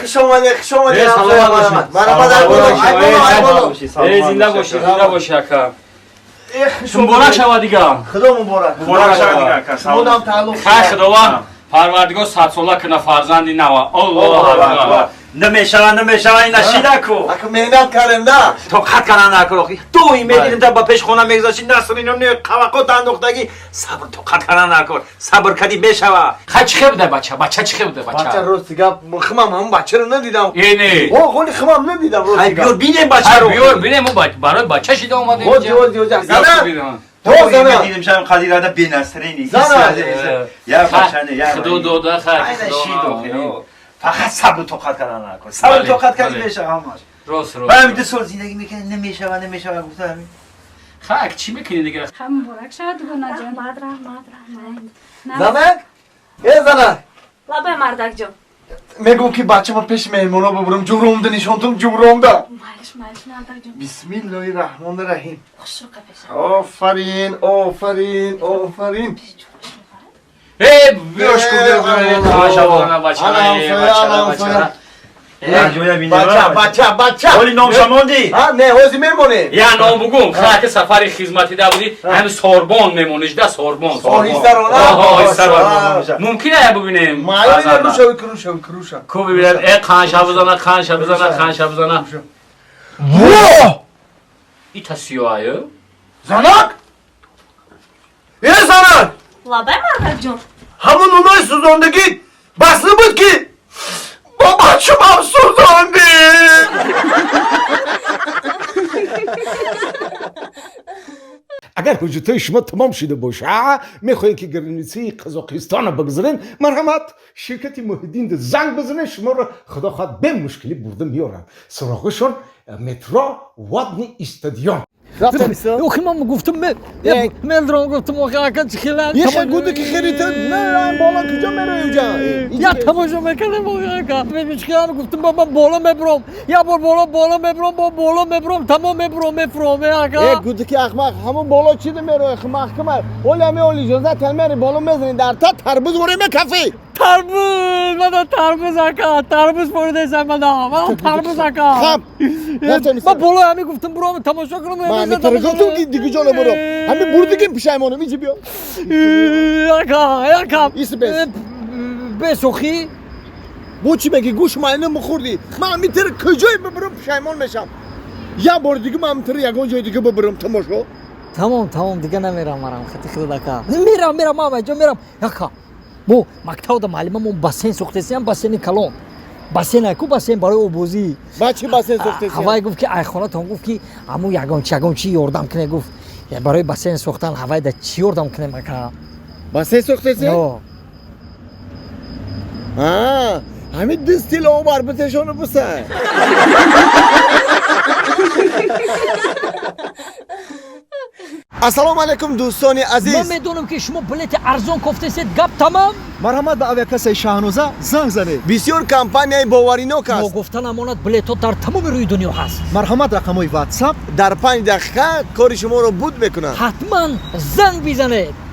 خوش اومده خوش اومده سلام باشید. مرحبا در بالا ای بالا زنده باشی زنده باشی اکا شما مبارک شود دیگه خدا مبارک مبارک شود دیگه اکا شما دام تعلق خیر خداوند پروردگار صد ساله کنه فرزندی نوا الله اکبر نمیشه این نشیده کو اکا مهنت کردم نه تو خط کنن نکن آخی تو این میدیدیم تا با پیش خونه میگذاشتی نسرین و نه قوقات اندوختگی صبر تو خط کنن نکن صبر کردی بشوه خیر چی بوده بچه چی بوده بچه روز دیگه خمام هم بچه رو ندیدم اینه او خونی خمام ندیدم روز ای دیگه بیار بینیم بچه رو بیار بینیم برای بچه شده اومده اوزی زنم تو این میدیدیم شاید قدیراده بی نسرینی زنم یا بچه یا خدا داده خیر فقط صبر تو خط کنن نکن صبر تو خط کردی بشه همش راست من میده سال زندگی میکنه نمیشه گفتم خیر چی میکنی دیگه هم مبارک شد گناه جان زنک ای زنک لبه مردک جان میگم که بچه ما پیش مهمونا ببرم جمرومده نشانتم جمرومده مالش مردک جان بسم الله الرحمن الرحیم خوش رو کپش آفرین آفرین آفرین ای بیاش کو بیار تماشا بچه بچه ولی نام شماندی ها نه هوزی میمونه یا نام بگم خاک سفر خدمتی ده بودی همین سوربون میمونیش ده سوربون ممکنه ببینیم مایه کروشا کو ببینم ای قانشا بزنه واه ای تسیوایو زنک ای زنک لبه مردک جان همون اونای سوزاندگی بس نبود که با بچه هم سوزاندی اگر حجتای شما تمام شده باشه میخواین که گرانیسی قزاقستان بگذارین مرحمت شرکت محیدین زنگ بزنه شما رو خدا خواهد به مشکلی برده میارن سراغشون مترو وادنی استادیوم اوخی من گفتم ملدرام گفتم اوخی اکن چی خیلی یه خیلی گوده که خیلیت نه بالا کجا میره اینجا یا تماشا میکنم اوخی اکن میشکیان گفتم بابا بالا میبرم یا بالا میبرم بالا میبرم تمام میفرم اکا گوده که اخمق همون بالا چی ده میره اخمق کمر ولی همه اولی جزده تلمری بالا میزنین در تا تربوز ورمه کافی تربوز من تربوز اکا تربوز پردیسم من تربوز اکا خب من بالا همین گفتم برام تماشا کنم من ترگفتم که دیگه جانو برو همین بردگیم پیشایمانم اینجا بیا اکا ایست بس بسوخی بو چی بگی گوش ماینه مخوردی من همین تر کجای ببرم پیشایمان میشم یا بار دیگه من تر یگان جای دیگه ببرم تماشا تمام دیگه نمیرم خطی خدا اکا میرم ماما جا میرم اکا بو مکتب معلممون باسن سوختسیام باسن کلون باسن اکو باسن برای اوبوزی بچه باسن سوختسیام هوای گفت که ایخونه تون گفت که عمو یگان چی یاردم کنه گفت برای باسن سوختن هوای ده چی یاردم کنه مکا باسن سوختسیام همین دستیل او بربتشونو بسن السلام علیکم دوستان عزیز من میدونم که شما بلیت ارزان گفتید گپ تمام مرحمت به اویکس شاهنوزه زنگ زنید بسیار کمپانی باوریناک ما است گفتن امانت بلیت در تمام روی دنیا هست مرحمت رقمای واتساپ در 5 دقیقه کار شما رو بود میکنن حتما زنگ بزنید